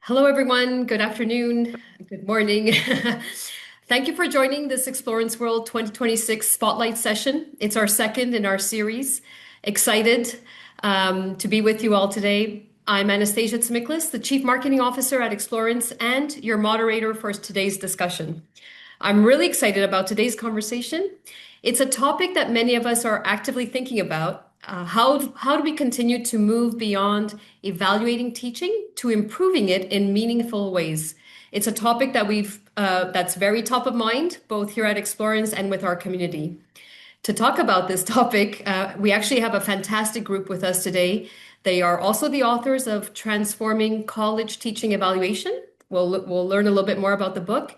Hello, everyone. Good afternoon. Good morning. Thank you for joining this Explorance World 2026 Spotlight session. It's our second in our series. Excited to be with you all today. I'm Anastasia Tsimiklis, the Chief Marketing Officer at Explorance and your moderator for today's discussion. I'm really excited about today's conversation. It's a topic that many of us are actively thinking about. How do we continue to move beyond evaluating teaching to improving it in meaningful ways? It's a topic that's very top of mind, both here at Explorance and with our community. To talk about this topic, we actually have a fantastic group with us today. They are also the authors of Transforming College Teaching Evaluation. We'll learn a little bit more about the book.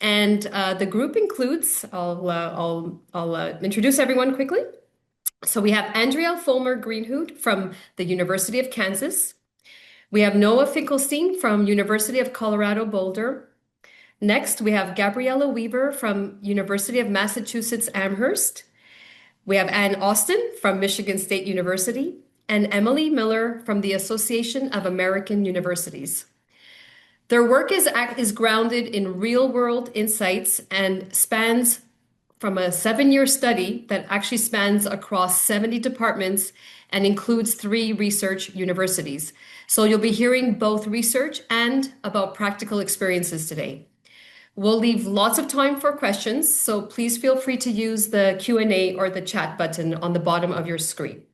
And the group includes, I'll introduce everyone quickly. So we have Andrea Follmer Greenhoot from the University of Kansas. We have Noah Finkelstein from University of Colorado Boulder. Next, we have Gabriella Weaver from University of Massachusetts Amherst. We have Ann Austin from Michigan State University and Emily Miller from the Association of American Universities. Their work is grounded in real-world insights and spans from a 7-year study that actually spans across 70 departments and includes 3 research universities. So you'll be hearing both research and about practical experiences today. We'll leave lots of time for questions, so please feel free to use the Q&A or the chat button on the bottom of your screen.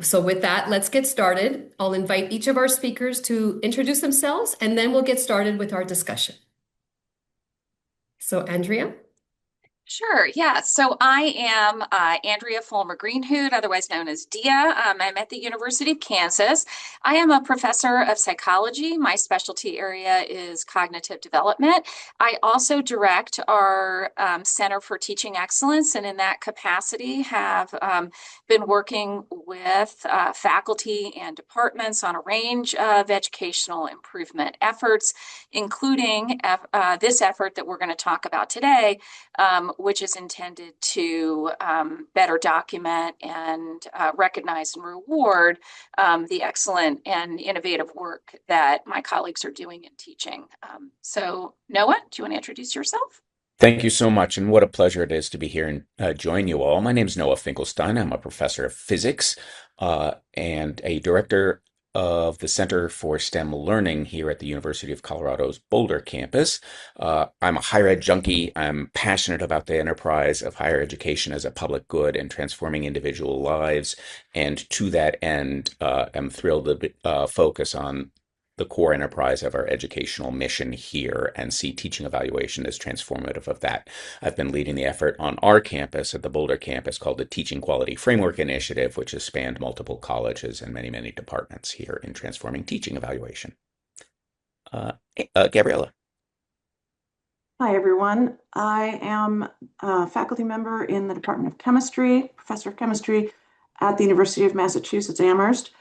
So with that, let's get started. I'll invite each of our speakers to introduce themselves, and then we'll get started with our discussion. So Andrea? Sure, yeah. So I am Andrea Follmer Greenhoot, otherwise known as Dia. I'm at the University of Kansas. I am a professor of psychology. My specialty area is cognitive development. I also direct our Center for Teaching Excellence, and in that capacity have been working with faculty and departments on a range of educational improvement efforts, including this effort that we're going to talk about today, which is intended to better document and recognize and reward the excellent and innovative work that my colleagues are doing in teaching. So Noah, do you want to introduce yourself? Thank you so much, and what a pleasure it is to be here and join you all. My name is Noah Finkelstein. I'm a professor of physics and a director of the Center for STEM Learning here at the University of Colorado's Boulder campus. I'm a higher ed junkie. I'm passionate about the enterprise of higher education as a public good and transforming individual lives. And to that end, I'm thrilled to focus on the core enterprise of our educational mission here and see teaching evaluation as transformative of that. I've been leading the effort on our campus at the Boulder campus called the Teaching Quality Framework Initiative, which has spanned multiple colleges and many, many departments here in transforming teaching evaluation. Gabriella. Hi, everyone. I am a faculty member in the Department of Chemistry, professor of chemistry at the University of Massachusetts Amherst.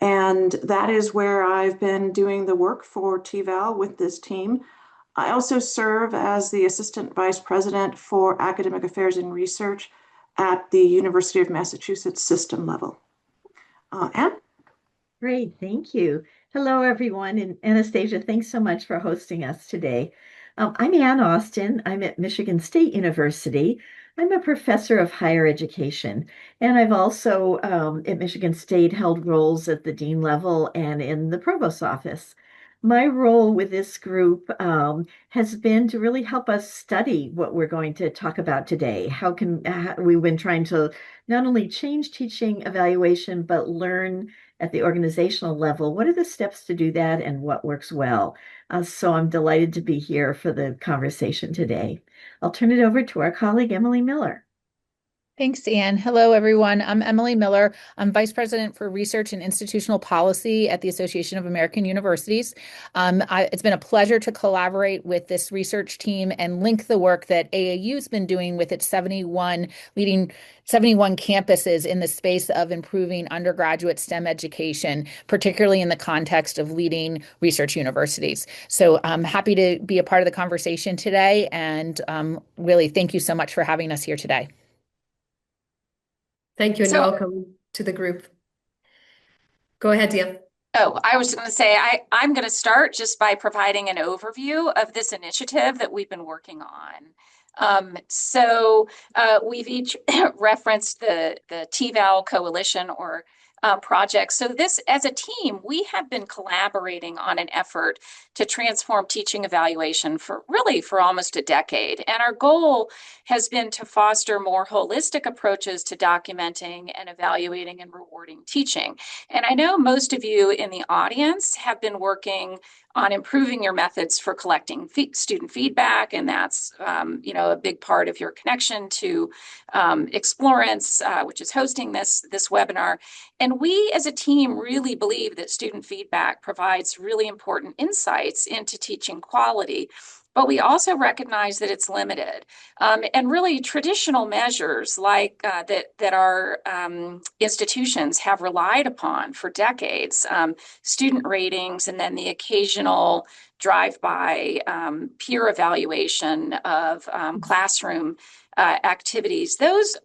And that is where I've been doing the work for TVAL with this team. I also serve as the Assistant Vice President for Academic Affairs and Research at the University of Massachusetts system level. Anne? Great, thank you. Hello, everyone. And Anastasia, thanks so much for hosting us today. I'm Ann Austin. I'm at Michigan State University. I'm a professor of higher education, and I've also at Michigan State held roles at the dean level and in the provost's office. My role with this group has been to really help us study what we're going to talk about today. We've been trying to not only change teaching evaluation, but learn at the organizational level, what are the steps to do that and what works well? So I'm delighted to be here for the conversation today. I'll turn it over to our colleague, Emily Miller. Thanks, Anne. Hello, everyone. I'm Emily Miller. I'm Vice President for Research and Institutional Policy at the Association of American Universities. It's been a pleasure to collaborate with this research team and link the work that AAU has been doing with its 71 campuses in the space of improving undergraduate STEM education, particularly in the context of leading research universities. So I'm happy to be a part of the conversation today, and really thank you so much for having us here today. Thank you and welcome to the group. Go ahead, Dia. Oh, I was going to say, I'm going to start just by providing an overview of this initiative that we've been working on. We've each referenced the TVAL Coalition or project. So this, as a team, we have been collaborating on an effort to transform teaching evaluation for almost a decade. And our goal has been to foster more holistic approaches to documenting and evaluating and rewarding teaching. And I know most of you in the audience have been working on improving your methods for collecting student feedback, and that's a big part of your connection to Explorance, which is hosting this webinar. And we as a team really believe that student feedback provides really important insights into teaching quality. But we also recognize that it's limited. And really traditional measures like that our institutions have relied upon for decades, student ratings, and then the occasional drive-by peer evaluation of classroom activities, those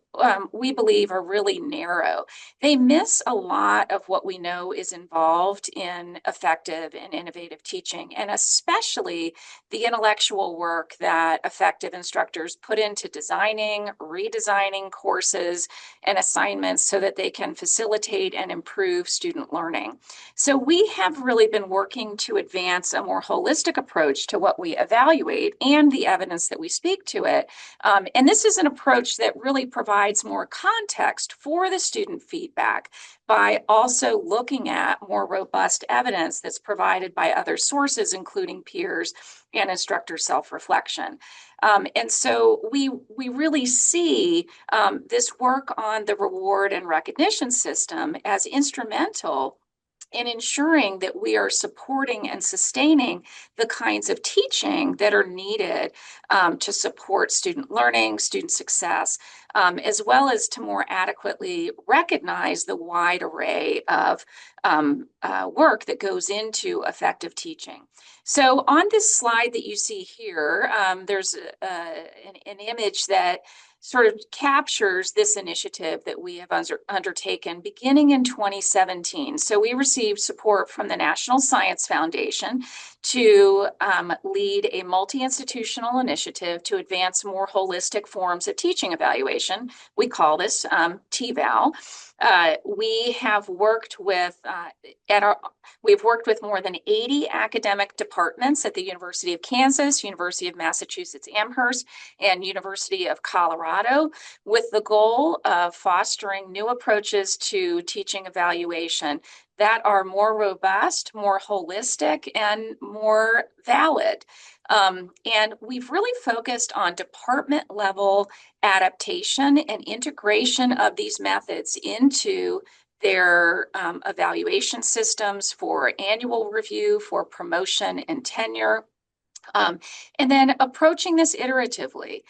we believe are really narrow. They miss a lot of what we know is involved in effective and innovative teaching, and especially the intellectual work that effective instructors put into designing, redesigning courses and assignments so that they can facilitate and improve student learning. So we have really been working to advance a more holistic approach to what we evaluate and the evidence that we speak to it. And this is an approach that really provides more context for the student feedback by also looking at more robust evidence that's provided by other sources, including peers and instructor self-reflection. And so we really see this work on the reward and recognition system as instrumental in ensuring that we are supporting and sustaining the kinds of teaching that are needed to support student learning, student success, as well as to more adequately recognize the wide array of work that goes into effective teaching. So on this slide that you see here, there's an image that sort of captures this initiative that we have undertaken beginning in 2017. So we received support from the National Science Foundation to lead a multi-institutional initiative to advance more holistic forms of teaching evaluation. We call this TVAL. We have worked with we've worked with more than 80 academic departments at the University of Kansas, University of Massachusetts Amherst, and University of Colorado, with the goal of fostering new approaches to teaching evaluation that are more robust, more holistic, and more valid. And we've really focused on department level adaptation and integration of these methods into their evaluation systems for annual review, for promotion and tenure. And then approaching this iteratively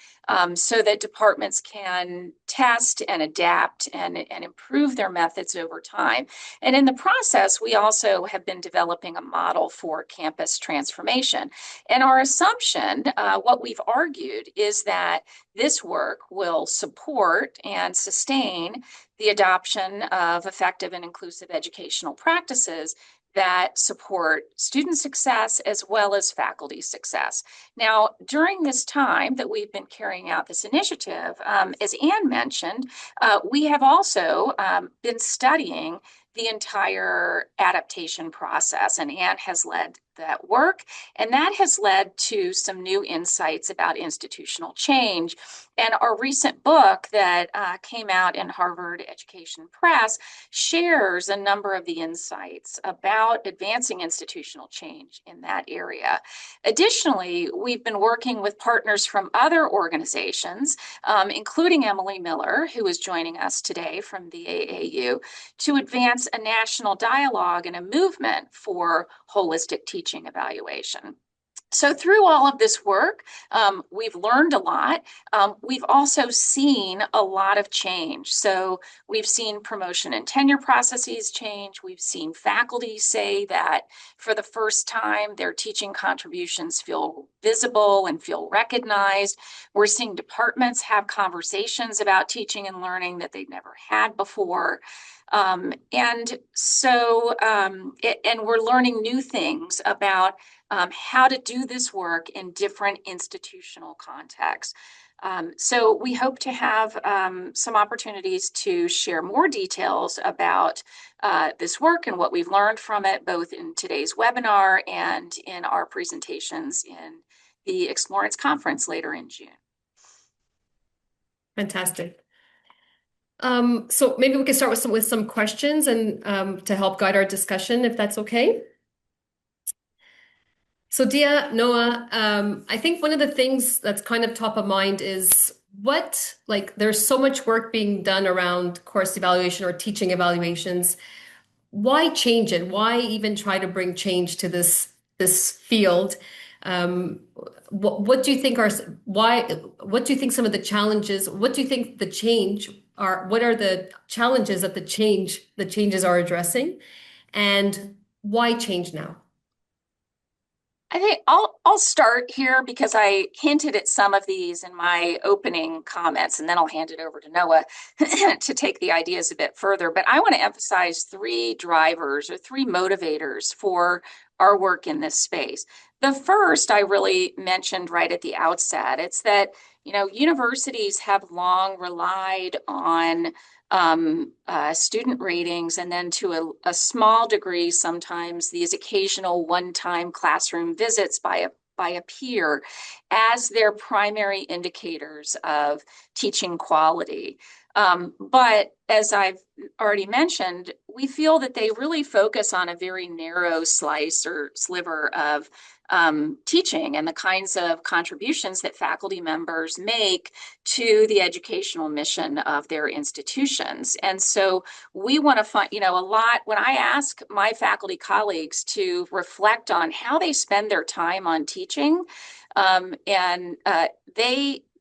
so that departments can test and adapt and improve their methods over time. And in the process, we also have been developing a model for campus transformation. And our assumption, what we've argued, is that this work will support and sustain the adoption of effective and inclusive educational practices that support student success as well as faculty success. Now, during this time that we've been carrying out this initiative, as Anne mentioned, we have also been studying the entire adaptation process, and Anne has led that work, and that has led to some new insights about institutional change. And our recent book that came out in Harvard Education Press shares a number of the insights about advancing institutional change in that area. Additionally, we've been working with partners from other organizations, including Emily Miller, who is joining us today from the AAU, to advance a national dialogue and a movement for holistic teaching evaluation. So through all of this work, we've learned a lot. We've also seen a lot of change. So we've seen promotion and tenure processes change. We've seen faculty say that for the first time, their teaching contributions feel visible and feel recognized. We're seeing departments have conversations about teaching and learning that they've never had before. And so, and we're learning new things about how to do this work in different institutional contexts. So we hope to have some opportunities to share more details about this work and what we've learned from it, both in today's webinar and in our presentations in the Explorance conference later in June. Fantastic. So maybe we can start with some questions and to help guide our discussion, if that's okay. So Dia, Noah, I think one of the things that's kind of top of mind is there's so much work being done around course evaluation or teaching evaluations. Why change it? Why even try to bring change to this field? What do you think what do you think some of the challenges, what do you think the change are, what are the challenges that the changes are addressing, and why change now? I think I'll start here because I hinted at some of these in my opening comments, and then I'll hand it over to Noah to take the ideas a bit further. But I want to emphasize three drivers or three motivators for our work in this space. The first I really mentioned right at the outset. It's that, universities have long relied on student ratings, and then to a small degree, sometimes these occasional one-time classroom visits by a peer as their primary indicators of teaching quality. But as I've already mentioned, we feel that they really focus on a very narrow slice or sliver of teaching and the kinds of contributions that faculty members make to the educational mission of their institutions. And so we want to find, a lot, when I ask my faculty colleagues to reflect on how they spend their time on teaching,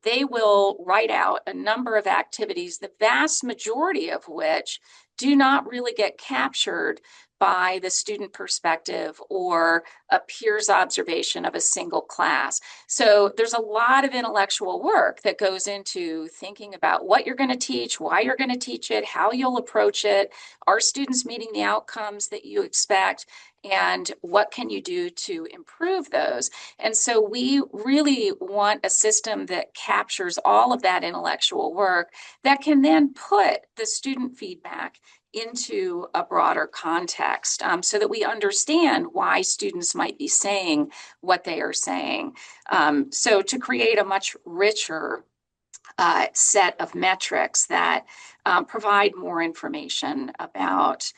they will write out a number of activities, the vast majority of which do not really get captured by the student perspective or a peer's observation of a single class. So there's a lot of intellectual work that goes into thinking about what you're going to teach, why you're going to teach it, how you'll approach it, are students meeting the outcomes that you expect, and what can you do to improve those? And so we really want a system that captures all of that intellectual work that can then put the student feedback into a broader context, so that we understand why students might be saying what they are saying. So to create a much richer set of metrics that provide more information about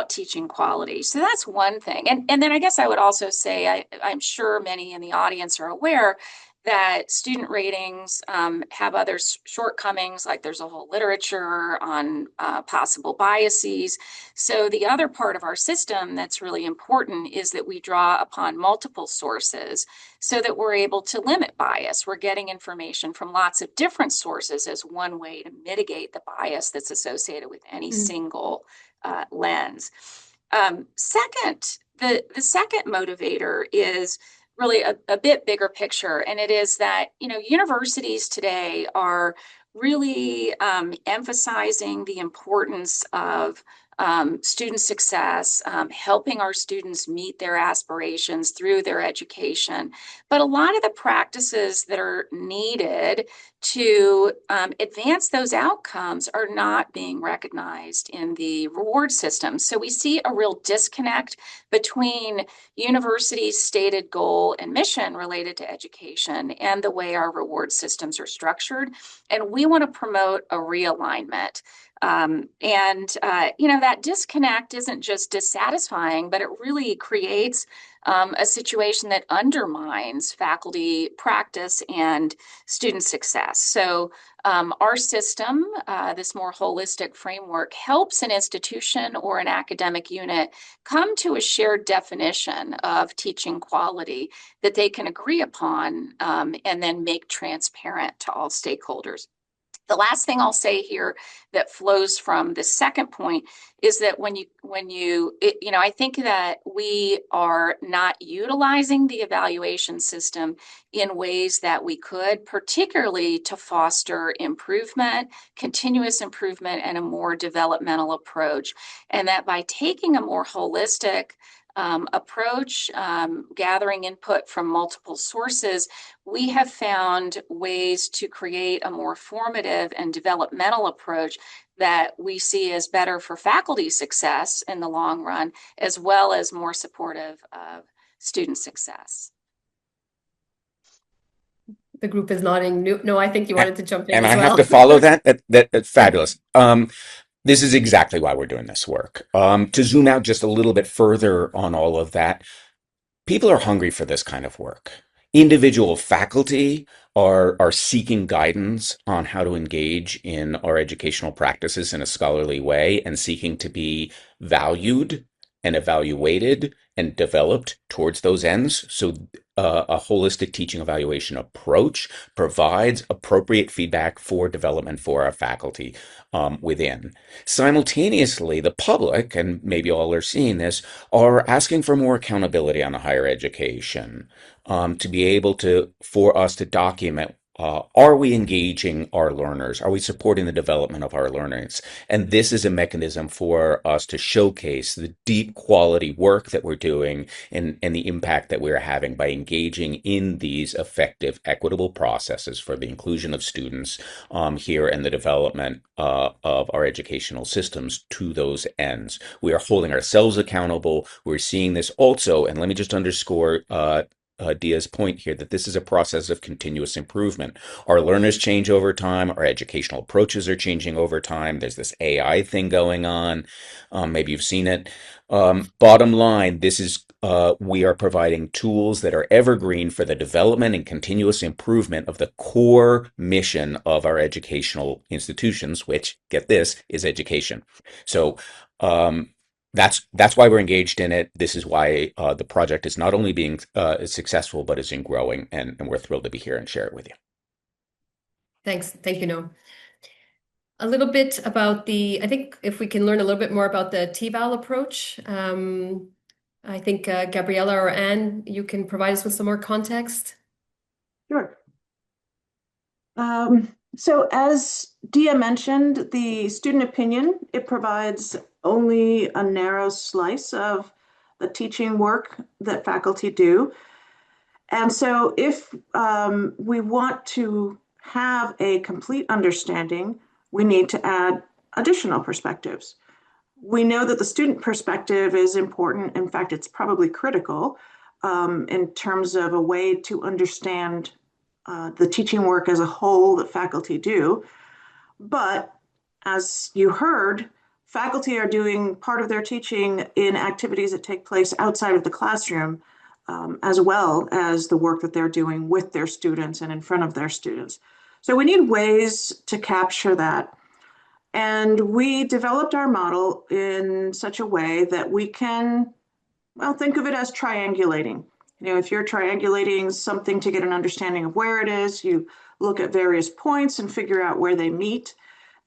teaching quality. So that's one thing. And then I guess I would also say, I'm sure many in the audience are aware that student ratings have other shortcomings, like there's a whole literature on possible biases. So the other part of our system that's really important is that we draw upon multiple sources so that we're able to limit bias. We're getting information from lots of different sources as one way to mitigate the bias that's associated with any single lens. Second, the second motivator is really a bit bigger picture, and it is that universities today are really emphasizing the importance of student success, helping our students meet their aspirations through their education. But a lot of the practices that are needed to advance those outcomes are not being recognized in the reward system. So we see a real disconnect between universities' stated goal and mission related to education and the way our reward systems are structured. And we want to promote a realignment. That disconnect isn't just dissatisfying, but it really creates a situation that undermines faculty practice and student success. So our system, this more holistic framework, helps an institution or an academic unit come to a shared definition of teaching quality that they can agree upon and then make transparent to all stakeholders. The last thing I'll say here that flows from the second point is that I think that we are not utilizing the evaluation system in ways that we could, particularly to foster improvement, continuous improvement, and a more developmental approach. And that by taking a more holistic approach, gathering input from multiple sources, we have found ways to create a more formative and developmental approach that we see as better for faculty success in the long run, as well as more supportive of student success. The group is nodding. No, I think you wanted to jump in And as I have well. to follow that. That's fabulous. This is exactly why we're doing this work. To zoom out just a little bit further on all of that, people are hungry for this kind of work. Individual faculty are seeking guidance on how to engage in our educational practices in a scholarly way and seeking to be valued and evaluated and developed towards those ends. So a holistic teaching evaluation approach provides appropriate feedback for development for our faculty within. Simultaneously, the public, and maybe all are seeing this, are asking for more accountability on higher education, to be able for us to document, are we engaging our learners? Are we supporting the development of our learners? And this is a mechanism for us to showcase the deep quality work that we're doing and the impact that we're having by engaging in these effective, equitable processes for the inclusion of students here and the development of our educational systems to those ends. We are holding ourselves accountable. We're seeing this also, and let me just underscore Dia's point here, that this is a process of continuous improvement. Our learners change over time. Our educational approaches are changing over time. There's this AI thing going on. Maybe you've seen it. Bottom line, we are providing tools that are evergreen for the development and continuous improvement of the core mission of our educational institutions, which, get this, is education. So, that's why we're engaged in it. This is why the project is not only being successful, but is in growing, and we're thrilled to be here and share it with you. Thanks. Thank you, Noah. A little bit about I think if we can learn a little bit more about the TVAL approach, I think Gabriella or Anne, you can provide us with some more context. Sure. So as Dia mentioned, the student opinion, it provides only a narrow slice of the teaching work that faculty do. And so if we want to have a complete understanding, we need to add additional perspectives. We know that the student perspective is important. In fact, it's probably critical in terms of a way to understand the teaching work as a whole that faculty do. But as you heard, faculty are doing part of their teaching in activities that take place outside of the classroom, as well as the work that they're doing with their students and in front of their students. So we need ways to capture that. And we developed our model in such a way that we can, well, think of it as triangulating. If you're triangulating something to get an understanding of where it is, you look at various points and figure out where they meet.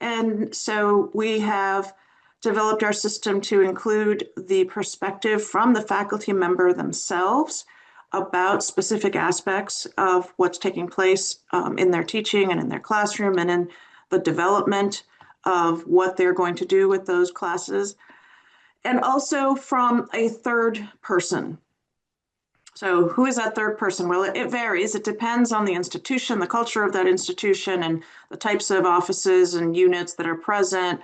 And so we have developed our system to include the perspective from the faculty member themselves about specific aspects of what's taking place in their teaching and in their classroom and in the development of what they're going to do with those classes, and also from a third person. So who is that third person? Well, it varies. It depends on the institution, the culture of that institution, and the types of offices and units that are present,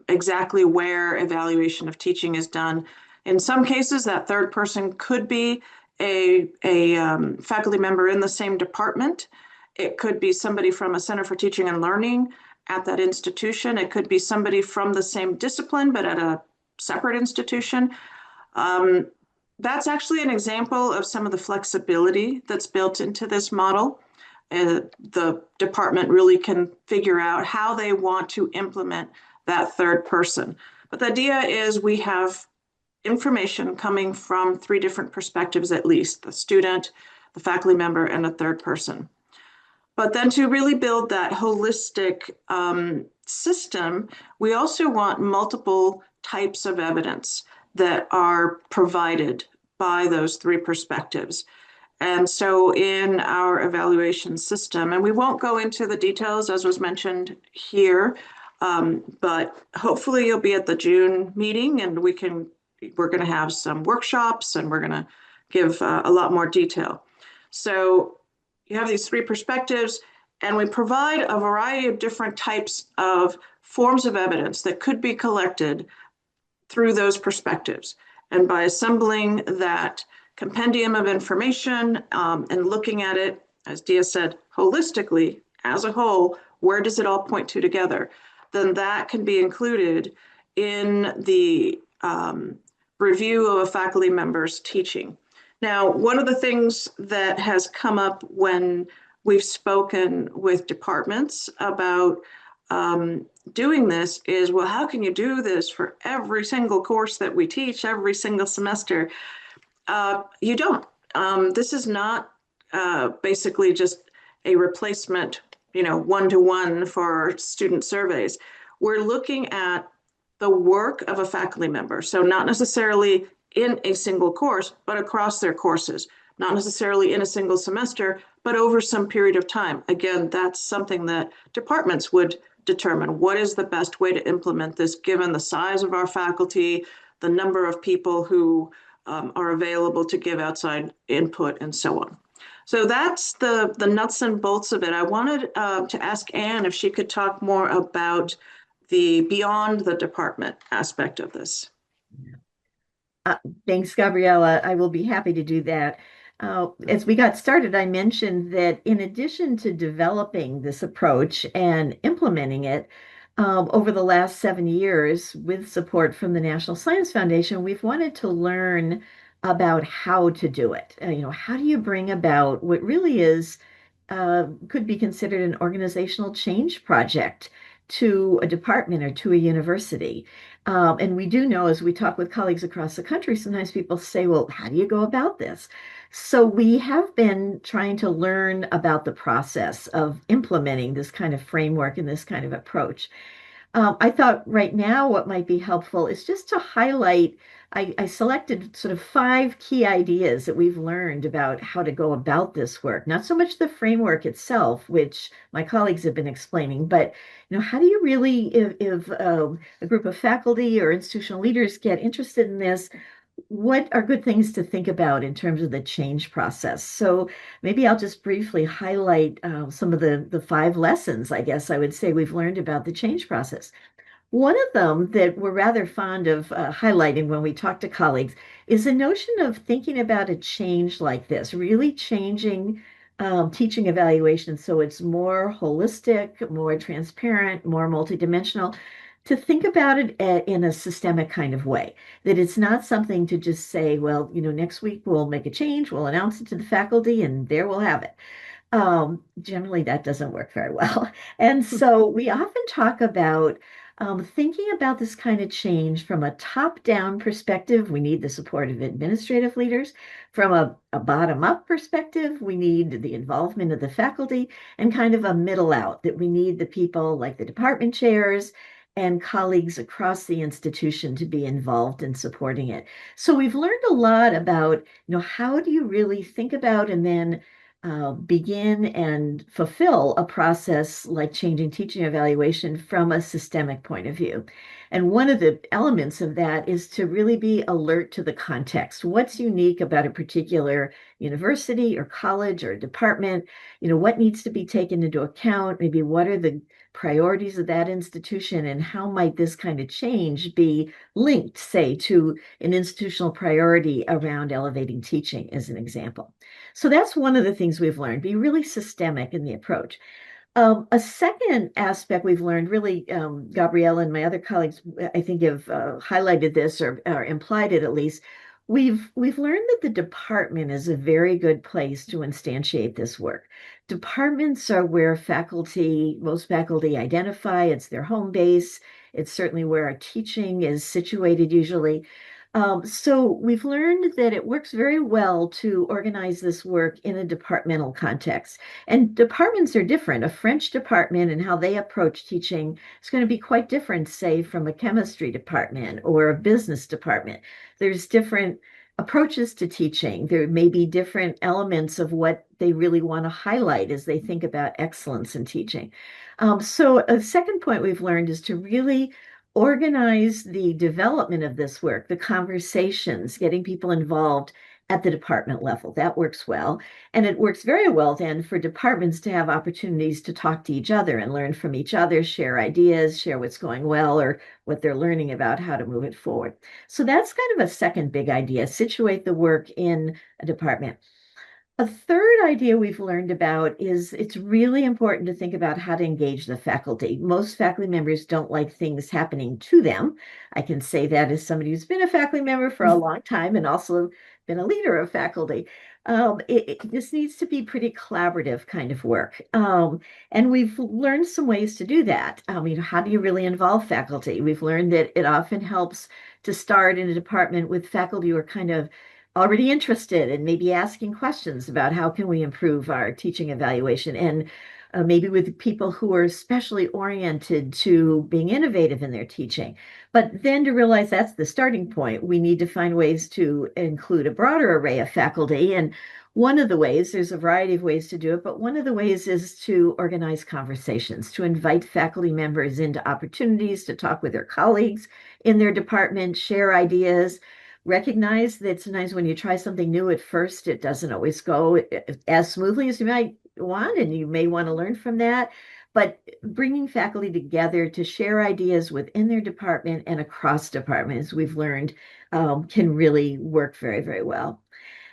exactly where evaluation of teaching is done. In some cases, that third person could be a faculty member in the same department. It could be somebody from a Center for Teaching and Learning at that institution. It could be somebody from the same discipline, but at a separate institution. That's actually an example of some of the flexibility that's built into this model. The department really can figure out how they want to implement that third person. But the idea is we have information coming from three different perspectives at least: the student, the faculty member, and a third person. But then to really build that holistic system, we also want multiple types of evidence that are provided by those three perspectives. And so in our evaluation system, and we won't go into the details as was mentioned here, but hopefully you'll be at the June meeting and we're going to have some workshops and we're going to give a lot more detail. So you have these three perspectives, and we provide a variety of different types of forms of evidence that could be collected through those perspectives. And by assembling that compendium of information and looking at it, as Dia said, holistically, as a whole, where does it all point to together? Then that can be included in the review of a faculty member's teaching. Now, one of the things that has come up when we've spoken with departments about doing this is, well, how can you do this for every single course that we teach every single semester? You don't. This is not basically just a replacement, one-to-one for student surveys. We're looking at the work of a faculty member. So not necessarily in a single course, but across their courses, not necessarily in a single semester, but over some period of time. Again, that's something that departments would determine. What is the best way to implement this given the size of our faculty, the number of people who are available to give outside input, and so on. So that's the nuts and bolts of it. I wanted to ask Anne if she could talk more about the beyond the department aspect of this. Thanks, Gabriella. I will be happy to do that. As we got started, I mentioned that in addition to developing this approach and implementing it over the last 7 years with support from the National Science Foundation, we've wanted to learn about how to do it. How do you bring about what really is could be considered an organizational change project to a department or to a university. And we do know, as we talk with colleagues across the country, sometimes people say, well, how do you go about this? So we have been trying to learn about the process of implementing this kind of framework and this kind of approach. I thought right now what might be helpful is just to highlight, I selected sort of 5 key ideas that we've learned about how to go about this work. Not so much the framework itself, which my colleagues have been explaining, but how do you really, if a group of faculty or institutional leaders get interested in this, what are good things to think about in terms of the change process? So maybe I'll just briefly highlight some of the 5 lessons, I guess I would say, we've learned about the change process. One of them that we're rather fond of highlighting when we talk to colleagues is the notion of thinking about a change like this, really changing teaching evaluation so it's more holistic, more transparent, more multidimensional, to think about it in a systemic kind of way, that it's not something to just say, well, next week we'll make a change, we'll announce it to the faculty, and there we'll have it. Generally, that doesn't work very well. And so we often talk about thinking about this kind of change from a top-down perspective. We need the support of administrative leaders. From a bottom-up perspective, we need the involvement of the faculty, and kind of a middle out, that we need the people like the department chairs and colleagues across the institution to be involved in supporting it. So we've learned a lot about, how do you really think about and then begin and fulfill a process like changing teaching evaluation from a systemic point of view. And one of the elements of that is to really be alert to the context. What's unique about a particular university or college or department? What needs to be taken into account? Maybe what are the priorities of that institution, and how might this kind of change be linked, say, to an institutional priority around elevating teaching, as an example. So that's one of the things we've learned, be really systemic in the approach. A second aspect we've learned, really, Gabriella and my other colleagues, I think, have highlighted this or implied it at least. We've learned that the department is a very good place to instantiate this work. Departments are where most faculty identify. It's their home base. It's certainly where our teaching is situated usually. So we've learned that it works very well to organize this work in a departmental context. And departments are different. A French department and how they approach teaching is going to be quite different, say, from a chemistry department or a business department. There's different approaches to teaching. There may be different elements of what they really want to highlight as they think about excellence in teaching. So a second point we've learned is to really organize the development of this work, the conversations, getting people involved at the department level. That works well. And it works very well then for departments to have opportunities to talk to each other and learn from each other, share ideas, share what's going well or what they're learning about how to move it forward. So that's kind of a second big idea, situate the work in a department. A third idea we've learned about is it's really important to think about how to engage the faculty. Most faculty members don't like things happening to them. I can say that as somebody who's been a faculty member for a long time and also been a leader of faculty. This needs to be pretty collaborative kind of work. And we've learned some ways to do that. How do you really involve faculty? We've learned that it often helps to start in a department with faculty who are kind of already interested and maybe asking questions about how can we improve our teaching evaluation and maybe with people who are especially oriented to being innovative in their teaching. But then to realize that's the starting point, we need to find ways to include a broader array of faculty. And one of the ways, there's a variety of ways to do it, but one of the ways is to organize conversations, to invite faculty members into opportunities to talk with their colleagues in their department, share ideas, recognize that sometimes when you try something new at first, it doesn't always go as smoothly as you might want, and you may want to learn from that. But bringing faculty together to share ideas within their department and across departments, we've learned can really work very, very well.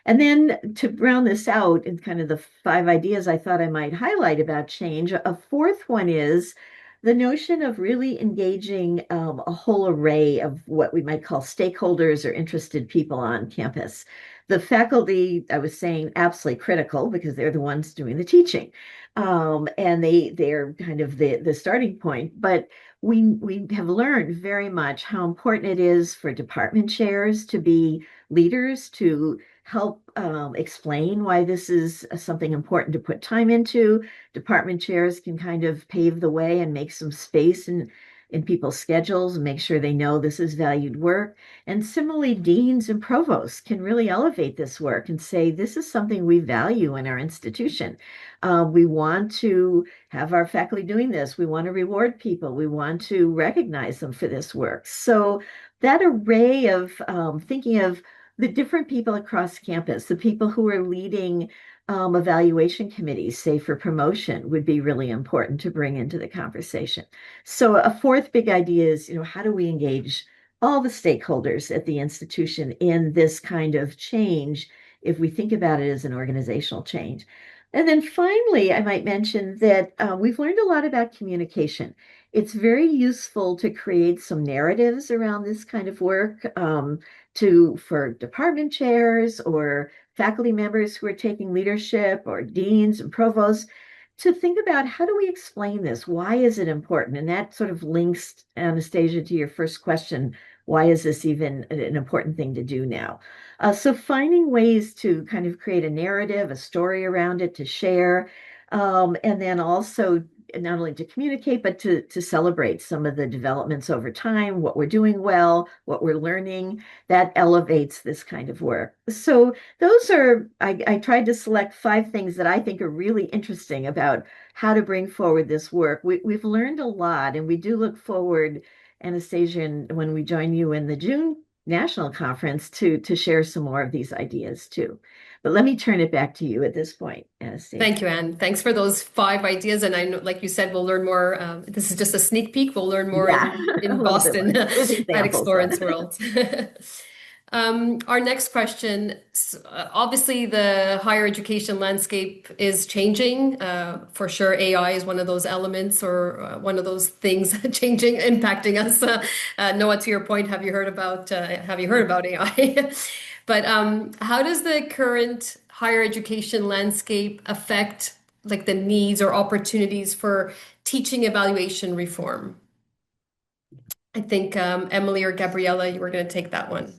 And then to round this out in kind of the 5 ideas I thought I might highlight about change, a fourth one is the notion of really engaging a whole array of what we might call stakeholders or interested people on campus. The faculty, I was saying, absolutely critical because they're the ones doing the teaching. And they're kind of the starting point. But we have learned very much how important it is for department chairs to be leaders, to help explain why this is something important to put time into. Department chairs can kind of pave the way and make some space in people's schedules and make sure they know this is valued work. And similarly, deans and provosts can really elevate this work and say, this is something we value in our institution. We want to have our faculty doing this. We want to reward people. We want to recognize them for this work. So that array of thinking of the different people across campus, the people who are leading evaluation committees, say for promotion, would be really important to bring into the conversation. So a fourth big idea is, how do we engage all the stakeholders at the institution in this kind of change if we think about it as an organizational change? And then finally, I might mention that we've learned a lot about communication. It's very useful to create some narratives around this kind of work for department chairs or faculty members who are taking leadership or deans and provosts to think about how do we explain this? Why is it important? And that sort of links, Anastasia, to your first question. Why is this even an important thing to do now? So finding ways to kind of create a narrative, a story around it to share, and then also not only to communicate, but to celebrate some of the developments over time, what we're doing well, what we're learning, that elevates this kind of work. So those are, I tried to select 5 things that I think are really interesting about how to bring forward this work. We've learned a lot, and we do look forward, Anastasia, when we join you in the June National Conference to share some more of these ideas too. But let me turn it back to you at this point, Anastasia. Thank you, Anne. Thanks for those 5 ideas. And I know, like you said, we'll learn more. This is just a sneak peek. We'll learn more in Boston at Explorance World. Our next question, obviously the higher education landscape is changing. For sure, AI is one of those elements or one of those things changing, impacting us. Noah, to your point, have you heard about AI? But how does the current higher education landscape affect like the needs or opportunities for teaching evaluation reform? I think Emily or Gabriella, you were going to take that one.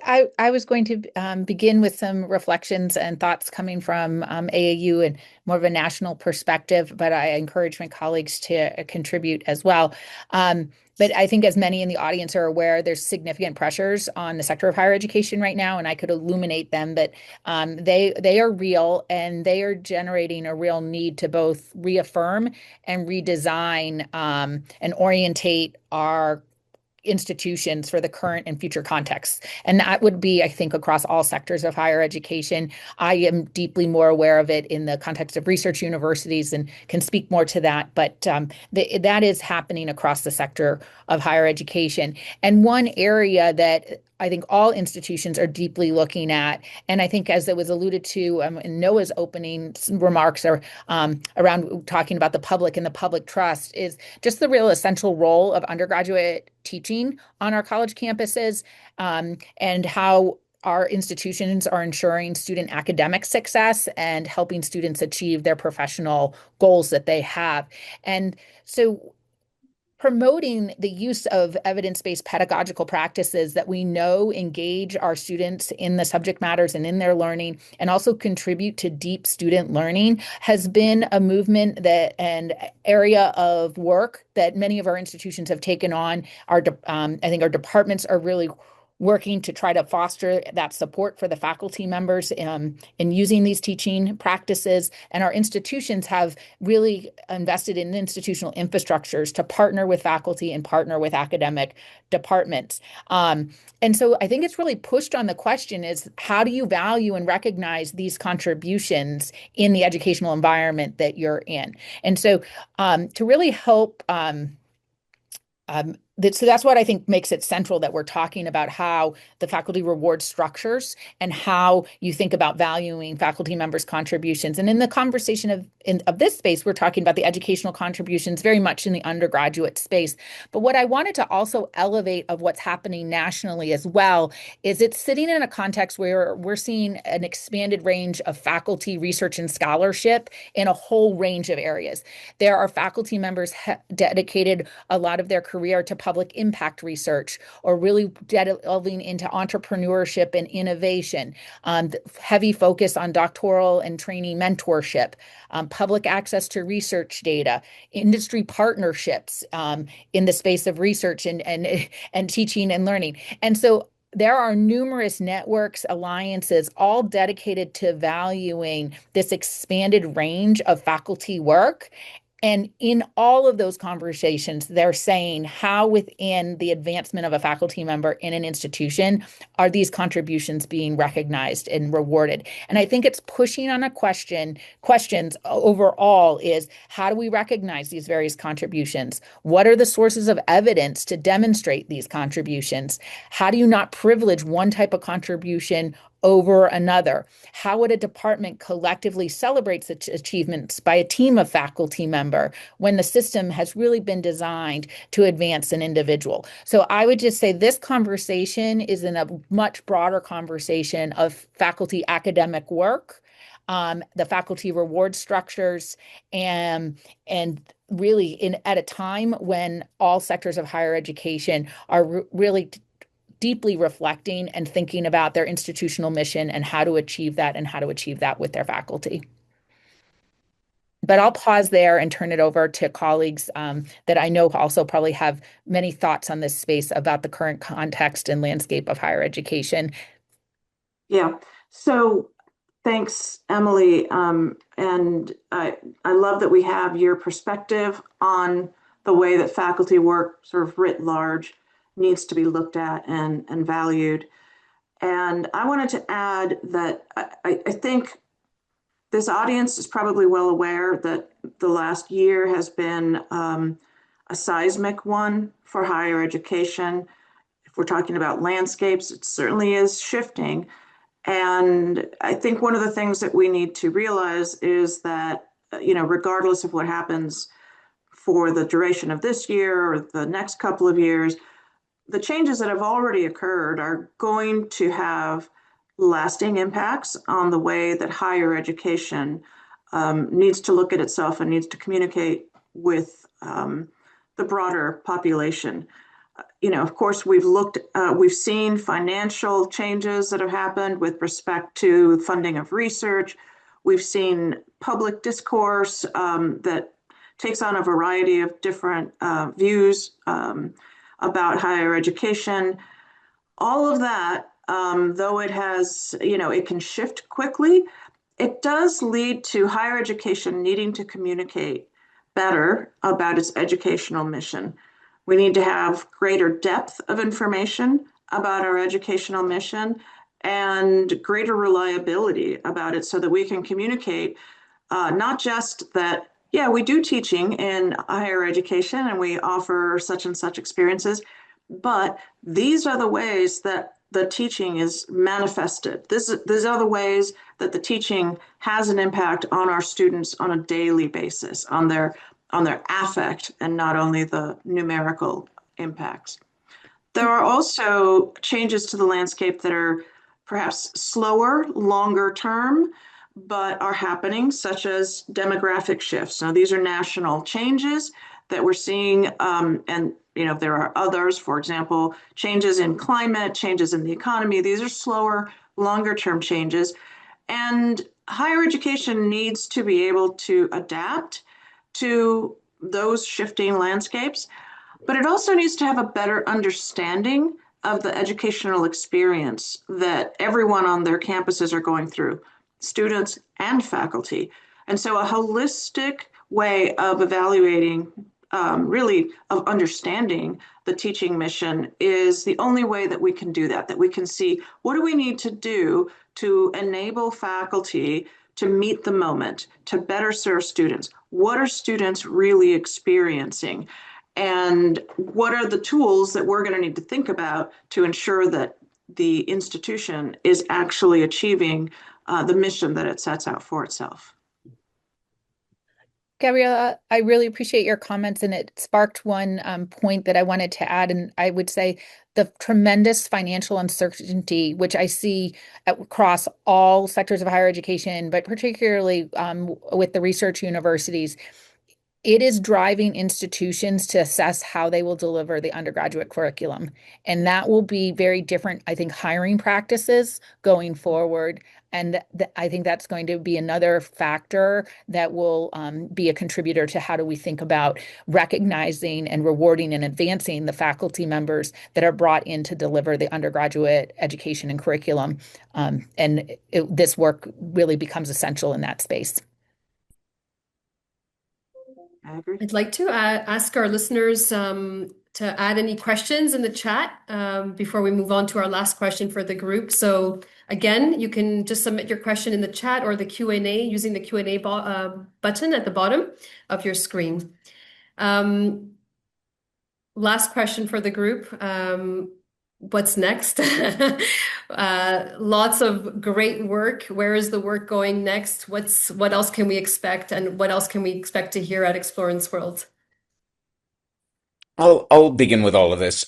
I was going to begin with some reflections and thoughts coming from AAU and more of a national perspective, but I encourage my colleagues to contribute as well. But I think, as many in the audience are aware, there's significant pressures on the sector of higher education right now, and I could illuminate them. But they are real, and they are generating a real need to both reaffirm and redesign and orientate our institutions for the current and future contexts. And that would be, I think, across all sectors of higher education. I am deeply more aware of it in the context of research universities and can speak more to that. But that is happening across the sector of higher education. And one area that I think all institutions are deeply looking at, and I think, as it was alluded to in Noah's opening remarks, are around talking about the public and the public trust, is just the real essential role of undergraduate teaching on our college campuses, and how our institutions are ensuring student academic success and helping students achieve their professional goals that they have. And so promoting the use of evidence-based pedagogical practices that we know engage our students in the subject matters and in their learning, and also contribute to deep student learning, has been a movement that and area of work that many of our institutions have taken on. I think our departments are really working to try to foster that support for the faculty members in using these teaching practices. And our institutions have really invested in institutional infrastructures to partner with faculty and partner with academic departments. And so I think it's really pushed on the question is, how do you value and recognize these contributions in the educational environment that you're in? And so to really help so that's what I think makes it central, that we're talking about how the faculty reward structures and how you think about valuing faculty members' contributions. And in the conversation of this space, we're talking about the educational contributions very much in the undergraduate space. But what I wanted to also elevate of what's happening nationally as well is it's sitting in a context where we're seeing an expanded range of faculty research and scholarship in a whole range of areas. There are faculty members dedicated a lot of their career to public impact research, or really delving into entrepreneurship and innovation, heavy focus on doctoral and trainee mentorship, public access to research data, industry partnerships in the space of research and teaching and learning. And so there are numerous networks, alliances, all dedicated to valuing this expanded range of faculty work. And in all of those conversations, they're saying how within the advancement of a faculty member in an institution are these contributions being recognized and rewarded. And I think it's pushing on questions overall is, how do we recognize these various contributions? What are the sources of evidence to demonstrate these contributions? How do you not privilege one type of contribution over another? How would a department collectively celebrate such achievements by a team of faculty member when the system has really been designed to advance an individual? So I would just say this conversation is in a much broader conversation of faculty academic work, the faculty reward structures, and really at a time when all sectors of higher education are really deeply reflecting and thinking about their institutional mission and how to achieve that with their faculty. But I'll pause there and turn it over to colleagues that I know also probably have many thoughts on this space about the current context and landscape of higher education. Yeah, so thanks, Emily. And I love that we have your perspective on the way that faculty work sort of writ large needs to be looked at and valued. And I wanted to add that I think this audience is probably well aware that the last year has been a seismic one for higher education. If we're talking about landscapes, it certainly is shifting. And I think one of the things that we need to realize is that, regardless of what happens for the duration of this year or the next couple of years, the changes that have already occurred are going to have lasting impacts on the way that higher education needs to look at itself and needs to communicate with the broader population. Of course, we've seen financial changes that have happened with respect to funding of research. We've seen public discourse that takes on a variety of different views about higher education. All of that, though it can shift quickly, it does lead to higher education needing to communicate better about its educational mission. We need to have greater depth of information about our educational mission and greater reliability about it so that we can communicate not just that, yeah, we do teaching in higher education and we offer such and such experiences, but these are the ways that the teaching is manifested. These are the ways that the teaching has an impact on our students on a daily basis, on their affect, and not only the numerical impacts. There are also changes to the landscape that are perhaps slower, longer term, but are happening, such as demographic shifts. Now, these are national changes that we're seeing, and there are others, for example, changes in climate, changes in the economy. These are slower, longer term changes. And higher education needs to be able to adapt to those shifting landscapes, but it also needs to have a better understanding of the educational experience that everyone on their campuses are going through, students and faculty. And so a holistic way of evaluating, really of understanding the teaching mission is the only way that we can do that we can see what do we need to do to enable faculty to meet the moment, to better serve students. What are students really experiencing? And what are the tools that we're going to need to think about to ensure that the institution is actually achieving the mission that it sets out for itself? Gabriella, I really appreciate your comments, and it sparked one point that I wanted to add. And I would say the tremendous financial uncertainty, which I see across all sectors of higher education, but particularly with the research universities, it is driving institutions to assess how they will deliver the undergraduate curriculum. And that will be very different, I think, hiring practices going forward. And I think that's going to be another factor that will be a contributor to how do we think about recognizing and rewarding and advancing the faculty members that are brought in to deliver the undergraduate education and curriculum. This work really becomes essential in that space. I agree. I'd like to ask our listeners to add any questions in the chat before we move on to our last question for the group. So again, you can just submit your question in the chat or the Q&A using the Q&A button at the bottom of your screen. Last question for the group. What's next? Lots of great work. Where is the work going next? What else can we expect, and what else can we expect to hear at Explorance World? I'll begin with all of this.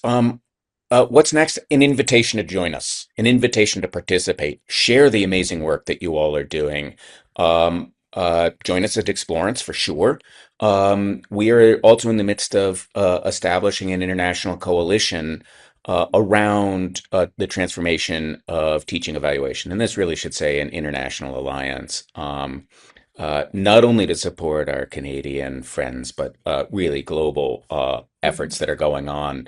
What's next? An invitation to join us, an invitation to participate, share the amazing work that you all are doing. Join us at Explorance for sure. We are also in the midst of establishing an international coalition around the transformation of teaching evaluation. And this really should say an international alliance. Not only to support our Canadian friends, but really global efforts that are going on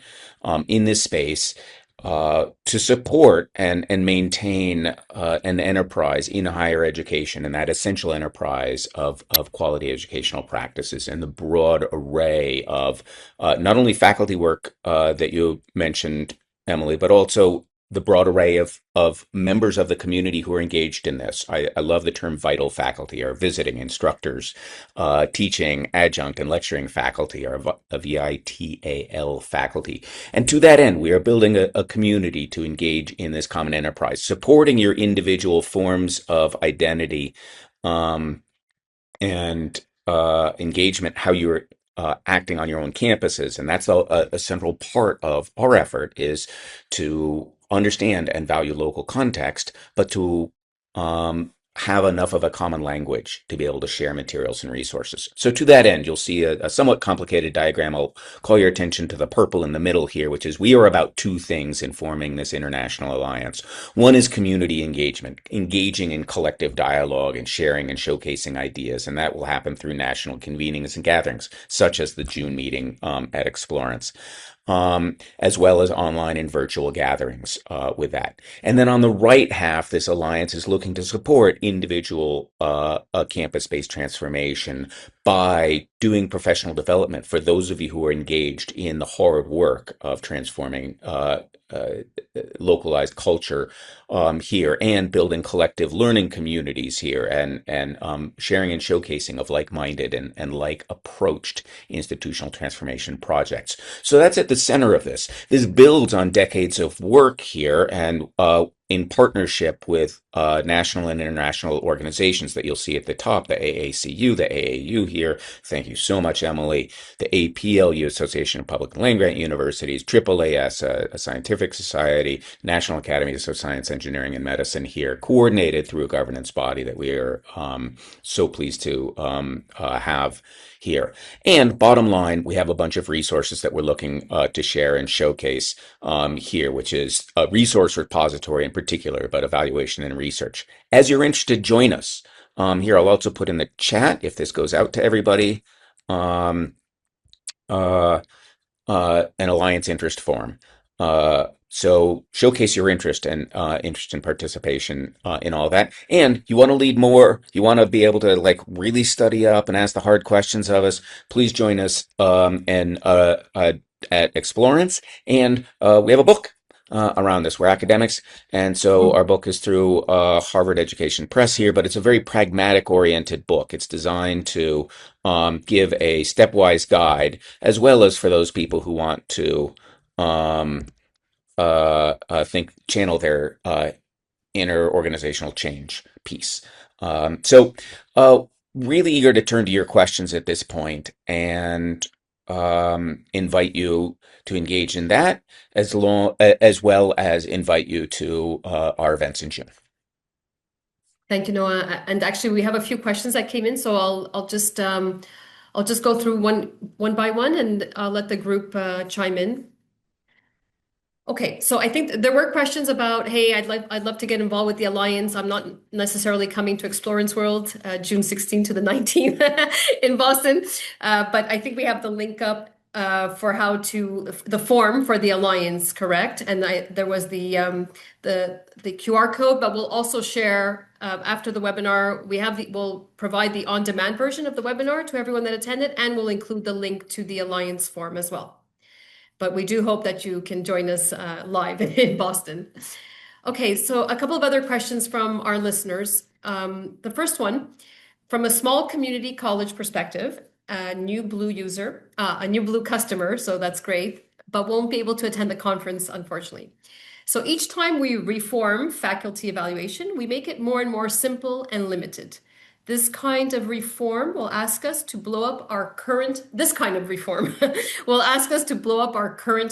in this space to support and maintain an enterprise in higher education and that essential enterprise of quality educational practices and the broad array of not only faculty work that you mentioned, Emily, but also the broad array of members of the community who are engaged in this. I love the term vital faculty, or visiting instructors, teaching, adjunct, and lecturing faculty, or VITAL faculty. And to that end, we are building a community to engage in this common enterprise, supporting your individual forms of identity and engagement, how you're acting on your own campuses. And that's a central part of our effort, is to understand and value local context, but to have enough of a common language to be able to share materials and resources. So to that end, you'll see a somewhat complicated diagram. I'll call your attention to the purple in the middle here, which is we are about two things in forming this international alliance. One is community engagement, engaging in collective dialogue and sharing and showcasing ideas, and that will happen through national convenings and gatherings, such as the June meeting at Explorance. As well as online and virtual gatherings with that. And then on the right half, this alliance is looking to support individual campus-based transformation by doing professional development for those of you who are engaged in the hard work of transforming localized culture here and building collective learning communities here and sharing and showcasing of like-minded and like-approached institutional transformation projects. So that's at the center of this. This builds on decades of work here and in partnership with national and international organizations that you'll see at the top, the AACU, the AAU here. Thank you so much, Emily. The APLU, Association of Public and Land Grant Universities, AAAS, a scientific society, National Academies of Science, Engineering, and Medicine here, coordinated through a governance body that we are so pleased to have here. And bottom line, we have a bunch of resources that we're looking to share and showcase here, which is a resource repository in particular about evaluation and research. As you're interested, join us. Here, I'll also put in the chat, if this goes out to everybody, um, an Alliance Interest Form. So showcase your interest and interest in participation in all that. And you want to lead more, you want to be able to like really study up and ask the hard questions of us, please join us at Explorance. And we have a book around this. We're academics, and so our book is through Harvard Education Press here, but it's a very pragmatic-oriented book. It's designed to give a stepwise guide, as well as for those people who want to channel their inner organizational change piece. So really eager to turn to your questions at this point and invite you to engage in that as well as invite you to our events in June. Thank you, Noah. And actually, we have a few questions that came in, so I'll just go through one by one, and I'll let the group chime in. Okay, so I think there were questions about, hey, I'd love to get involved with the Alliance. I'm not necessarily coming to Explorance World, June 16th to the 19th in Boston, but I think we have the link up for the form for the Alliance, correct? And there was the QR code, but we'll also share after the webinar. We'll provide the on-demand version of the webinar to everyone that attended, and we'll include the link to the Alliance form as well. But we do hope that you can join us live in Boston. Okay, so a couple of other questions from our listeners. The first one, from a small community college perspective, a new Blue customer, so that's great, but won't be able to attend the conference, unfortunately. So each time we reform faculty evaluation, we make it more and more simple and limited. This kind of reform will ask us to blow up our current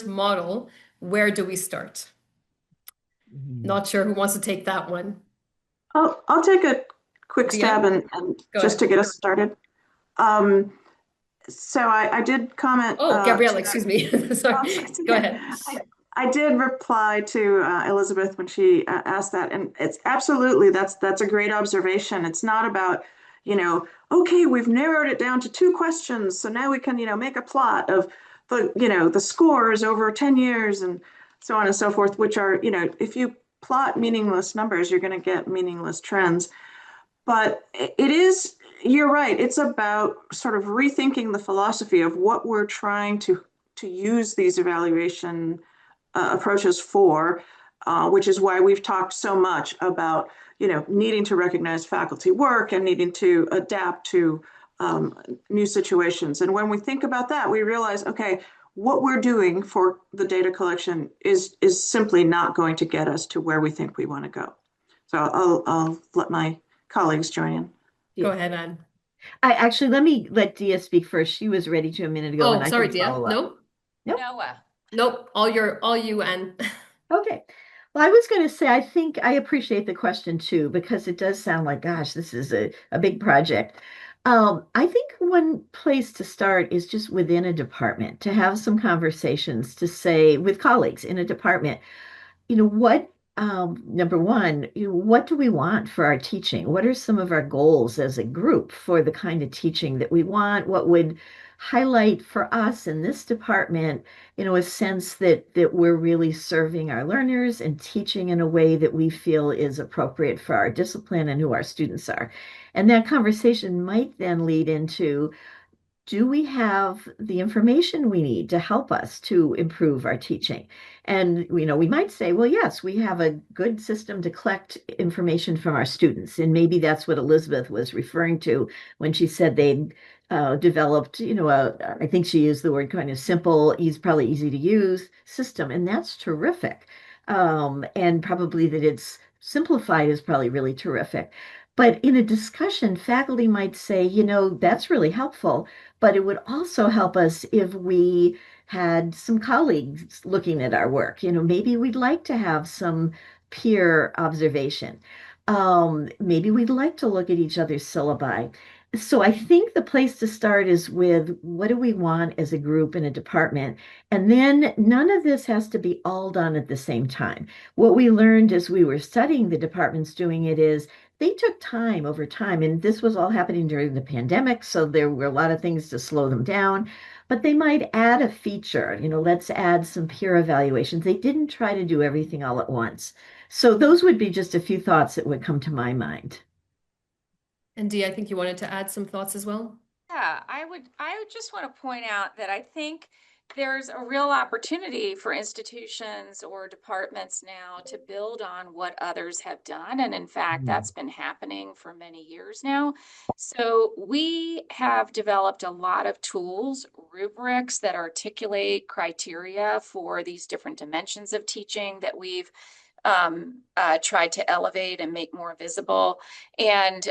model. Where do we start? Not sure who wants to take that one. I'll take a quick stab and just to get us started. So I did comment. Oh, Gabriella, excuse me. Sorry. Go ahead. I did reply to Elizabeth when she asked that, and it's absolutely that's a great observation. It's not about, okay, we've narrowed it down to 2 questions, so now we can, make a plot of the scores over 10 years and so on and so forth, which are, if you plot meaningless numbers, you're going to get meaningless trends. But you're right, it's about sort of rethinking the philosophy of what we're trying to use these evaluation approaches for, which is why we've talked so much about, needing to recognize faculty work and needing to adapt to new situations. And when we think about that, we realize, okay, what we're doing for the data collection is simply not going to get us to where we think we want to go. So I'll let my colleagues join in. Go ahead, Anne. Let me let Dia speak first. She was ready to a minute ago. Oh, sorry, Dia. No? Noah. Nope. All you, Anne. Okay. Well, I was going to say, I think I appreciate the question too, because it does sound like, gosh, this is a big project. I think one place to start is just within a department to have some conversations to say with colleagues in a department, what, number one, what do we want for our teaching? What are some of our goals as a group for the kind of teaching that we want? What would highlight for us in this department, a sense that we're really serving our learners and teaching in a way that we feel is appropriate for our discipline and who our students are. And that conversation might then lead into, do we have the information we need to help us to improve our teaching? And, we might say, well, yes, we have a good system to collect information from our students. And maybe that's what Elizabeth was referring to when she said they'd developed, I think she used the word kind of simple, probably easy to use system. And that's terrific. And probably that it's simplified is probably really terrific. But in a discussion, faculty might say, that's really helpful, but it would also help us if we had some colleagues looking at our work. Maybe we'd like to have some peer observation. Maybe we'd like to look at each other's syllabi. So I think the place to start is with, what do we want as a group in a department? And then none of this has to be all done at the same time. What we learned as we were studying the departments doing it is they took time over time, and this was all happening during the pandemic, so there were a lot of things to slow them down. But they might add a feature, let's add some peer evaluations. They didn't try to do everything all at once. So those would be just a few thoughts that would come to my mind. And Dee, I think you wanted to add some thoughts as well. Yeah, I would just want to point out that I think there's a real opportunity for institutions or departments now to build on what others have done. And in fact, that's been happening for many years now. So we have developed a lot of tools, rubrics that articulate criteria for these different dimensions of teaching that we've tried to elevate and make more visible. And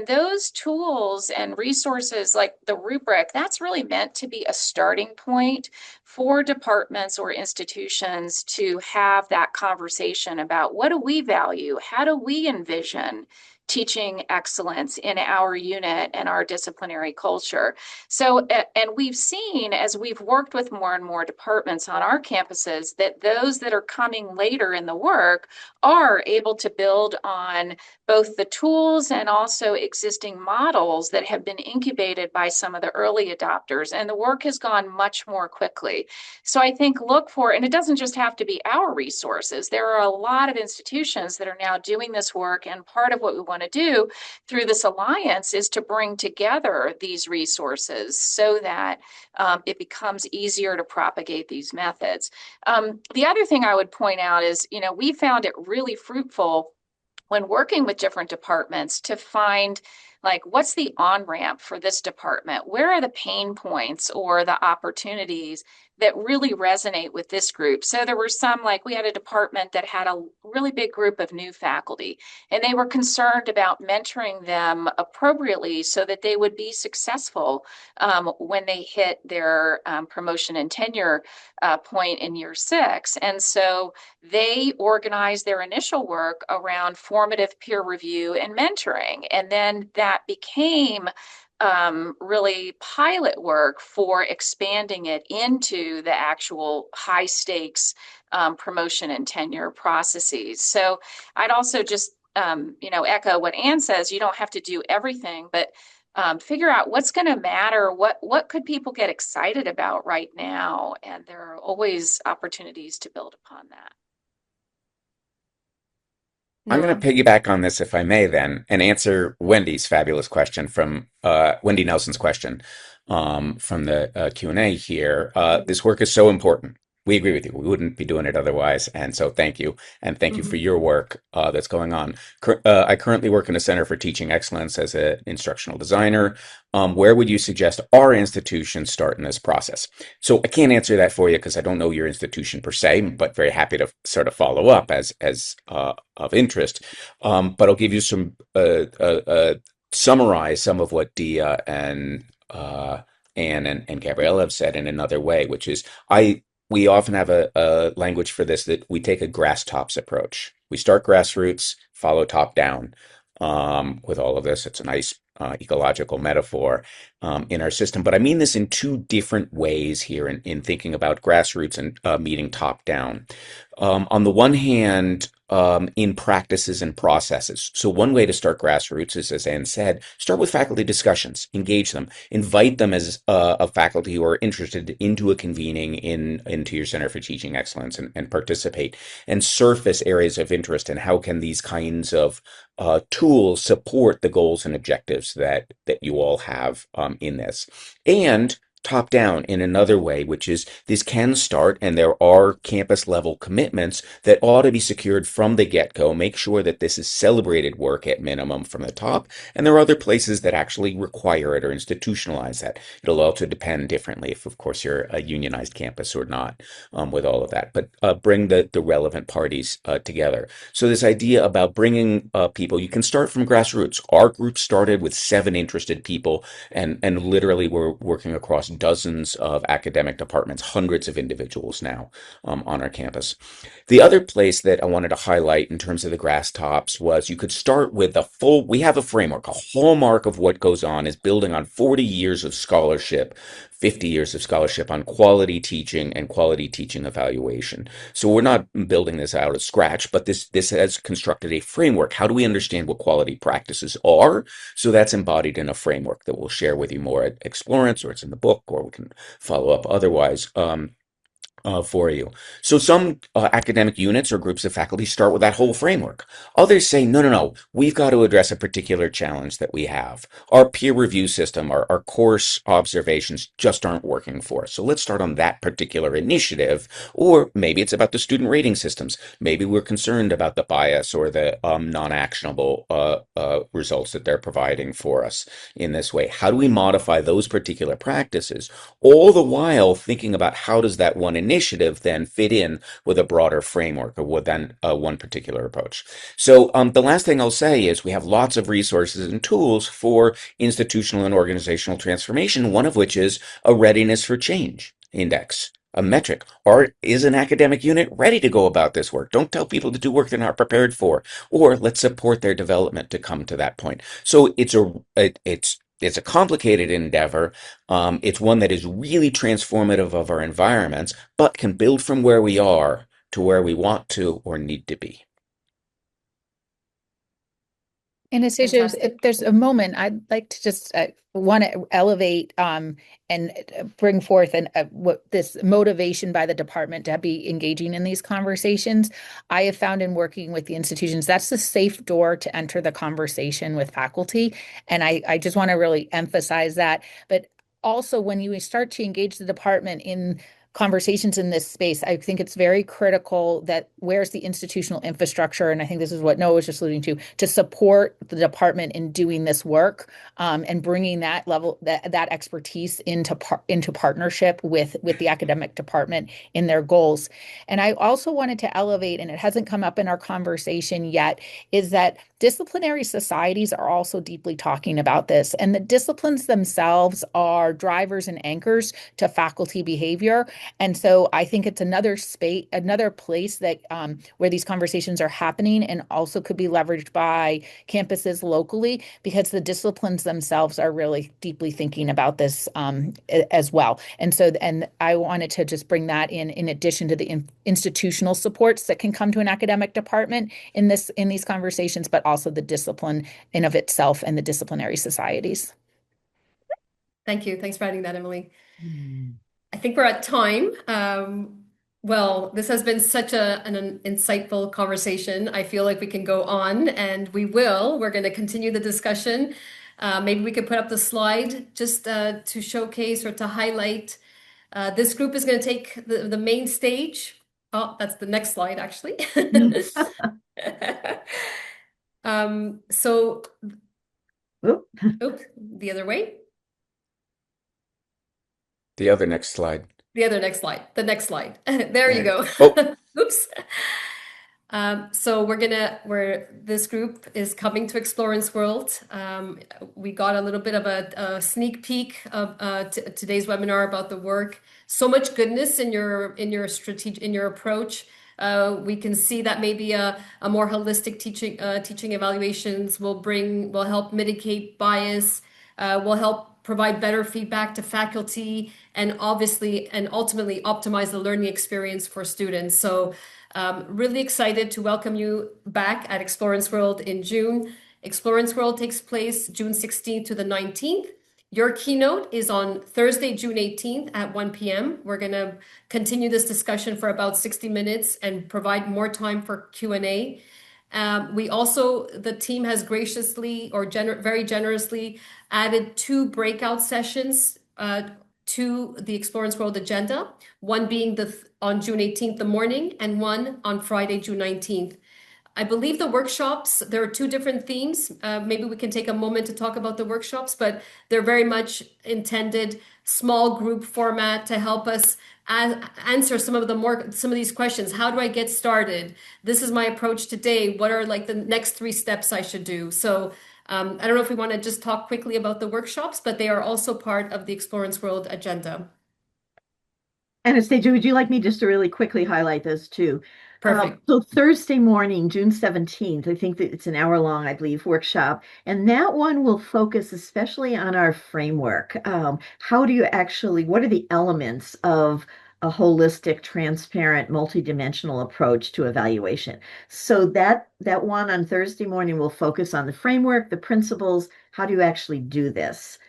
those tools and resources like the rubric, that's really meant to be a starting point for departments or institutions to have that conversation about, what do we value? How do we envision teaching excellence in our unit and our disciplinary culture? So, and we've seen as we've worked with more and more departments on our campuses that those that are coming later in the work are able to build on both the tools and also existing models that have been incubated by some of the early adopters. And the work has gone much more quickly. So I think look for, and it doesn't just have to be our resources. There are a lot of institutions that are now doing this work. And part of what we want to do through this alliance is to bring together these resources so that it becomes easier to propagate these methods. The other thing I would point out is, we found it really fruitful when working with different departments to find, like, what's the on-ramp for this department? Where are the pain points or the opportunities that really resonate with this group? So there were some, like we had a department that had a really big group of new faculty, and they were concerned about mentoring them appropriately so that they would be successful when they hit their promotion and tenure point in year 6. And so they organized their initial work around formative peer review and mentoring. And then that became really pilot work for expanding it into the actual high stakes promotion and tenure processes. So I'd also just, echo what Ann says. You don't have to do everything, but figure out what's going to matter. What could people get excited about right now? And there are always opportunities to build upon that. I'm going to piggyback on this, if I may, then, and answer Wendy's fabulous question from Wendy Nelson's question from the Q&A here. This work is so important. We agree with you. We wouldn't be doing it otherwise. And so thank you. And thank you for your work that's going on. I currently work in a Center for Teaching Excellence as an instructional designer. Where would you suggest our institution start in this process? So I can't answer that for you because I don't know your institution per se, but very happy to sort of follow up as of interest. But I'll give you some summarize some of what Dia and Anne and Gabriella have said in another way, which is we often have a language for this that we take a grass tops approach. We start grassroots, follow top down. With all of this, it's a nice ecological metaphor in our system. But I mean this in two different ways here in thinking about grassroots and meeting top down. On the one hand, in practices and processes. So one way to start grassroots is, as Anne said, start with faculty discussions, engage them, invite them as a faculty who are interested into a convening into your Center for Teaching Excellence and participate and surface areas of interest and how can these kinds of tools support the goals and objectives that you all have in this. And top down in another way, which is this can start, and there are campus level commitments that ought to be secured from the get-go. Make sure that this is celebrated work at minimum from the top. And there are other places that actually require it or institutionalize that. It'll also depend differently if, of course, you're a unionized campus or not with all of that. But bring the relevant parties together. So this idea about bringing people, you can start from grassroots. Our group started with 7 interested people, and literally we're working across dozens of academic departments, hundreds of individuals now on our campus. The other place that I wanted to highlight in terms of the grass tops was you could start with we have a framework. A hallmark of what goes on is building on 40 years of scholarship, 50 years of scholarship on quality teaching and quality teaching evaluation. So we're not building this out of scratch, but this has constructed a framework. How do we understand what quality practices are? So that's embodied in a framework that we'll share with you more at Explorance, or it's in the book, or we can follow up otherwise. For you. So some academic units or groups of faculty start with that whole framework. Others say, no, we've got to address a particular challenge that we have. Our peer review system, our course observations just aren't working for us. So let's start on that particular initiative. Or maybe it's about the student rating systems. Maybe we're concerned about the bias or the non-actionable results that they're providing for us in this way. How do we modify those particular practices? All the while thinking about how does that one initiative then fit in with a broader framework or with then one particular approach. So the last thing I'll say is we have lots of resources and tools for institutional and organizational transformation, one of which is a readiness for change index. A metric, or is an academic unit ready to go about this work? Don't tell people to do work they're not prepared for, or let's support their development to come to that point. So it's a complicated endeavor. It's one that is really transformative of our environments, but can build from where we are to where we want to or need to be. Anastasia, Fantastic. if there's a moment, I'd like to just want to elevate and bring forth what this motivation by the department to be engaging in these conversations. I have found in working with the institutions, that's the safe door to enter the conversation with faculty. And I just want to really emphasize that. But also, when you start to engage the department in conversations in this space, I think it's very critical that where's the institutional infrastructure, and I think this is what Noah was just alluding to support the department in doing this work and bringing that level, that expertise into partnership with the academic department in their goals. And I also wanted to elevate, and it hasn't come up in our conversation yet, is that disciplinary societies are also deeply talking about this, and the disciplines themselves are drivers and anchors to faculty behavior. And so I think it's another space, another place that where these conversations are happening and also could be leveraged by campuses locally, because the disciplines themselves are really deeply thinking about this as well. And I wanted to just bring that in addition to the institutional supports that can come to an academic department in these conversations, but also the discipline in of itself and the disciplinary societies. Thank you. Thanks for adding that, Emily. I think we're at time. Well, this has been such an insightful conversation. I feel like we can go on, and we will. We're going to continue the discussion. Maybe we could put up the slide just to showcase or to highlight. This group is going to take the main stage. Oh, that's the next slide, actually. So, the other way. The other next slide. The other next slide. The next slide. There you go. Oh. Oops. So this group is coming to Explorance World. We got a little bit of a sneak peek of today's webinar about the work. So much goodness in your approach. We can see that maybe a more holistic teaching evaluations will help mitigate bias, will help provide better feedback to faculty, and ultimately optimize the learning experience for students. So really excited to welcome you back at Explorance World in June. Explorance World takes place June 16th to the 19th. Your keynote is on Thursday, June 18th at 1 p.m. We're going to continue this discussion for about 60 minutes and provide more time for Q&A. The team has graciously very generously added 2 breakout sessions to the Explorance World agenda, one being on June 18th, the morning, and one on Friday, June 19th. I believe the workshops, there are 2 different themes. Maybe we can take a moment to talk about the workshops, but they're very much intended small group format to help us answer some of these questions. How do I get started? This is my approach today. What are like the next 3 steps I should do? So I don't know if we want to just talk quickly about the workshops, but they are also part of the Explorance World agenda. Anastasia, would you like me just to really quickly highlight those 2? Perfect. So Thursday morning, June 17th, I think that it's an hour long, I believe, workshop. And that one will focus especially on our framework. What are the elements of a holistic, transparent, multidimensional approach to evaluation? So that one on Thursday morning will focus on the framework, the principles, how do you actually do this?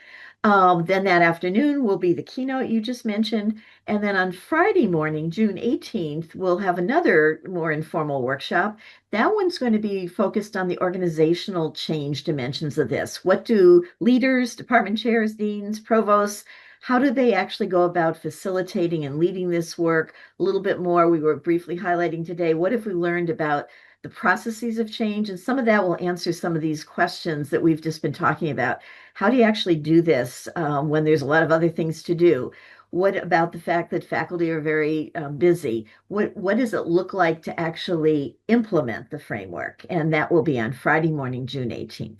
Then that afternoon will be the keynote you just mentioned. And then on Friday morning, June 18th, we'll have another more informal workshop. That one's going to be focused on the organizational change dimensions of this. What do leaders, department chairs, deans, provosts, how do they actually go about facilitating and leading this work? A little bit more, we were briefly highlighting today, what have we learned about the processes of change? And some of that will answer some of these questions that we've just been talking about. How do you actually do this when there's a lot of other things to do? What about the fact that faculty are very busy? What does it look like to actually implement the framework? And that will be on Friday morning, June 18th.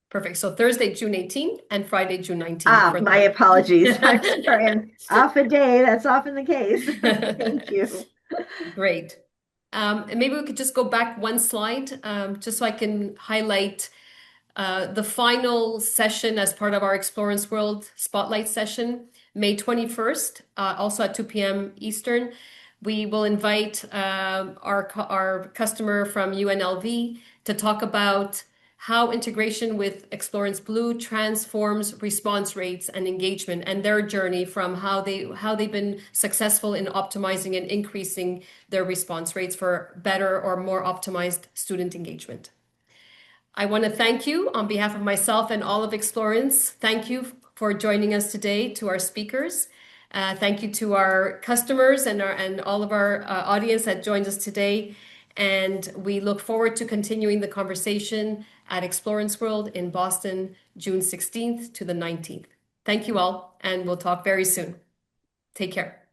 Perfect. So Thursday, June 18th and Friday, June 19th. My apologies. I'm sorry. Off a day. That's often the case. Thank you. Great. And maybe we could just go back one slide, just so I can highlight the final session as part of our Explorance World Spotlight session, May 21st, also at 2 p.m. Eastern. We will invite our customer from UNLV to talk about how integration with Explorance Blue transforms response rates and engagement, and their journey from how they've been successful in optimizing and increasing their response rates for better or more optimized student engagement. I want to thank you on behalf of myself and all of Explorance. Thank you for joining us today, to our speakers. Thank you to our customers and all of our audience that joined us today. And we look forward to continuing the conversation at Explorance World in Boston, June 16th to the 19th. Thank you all, and we'll talk very soon. Take care.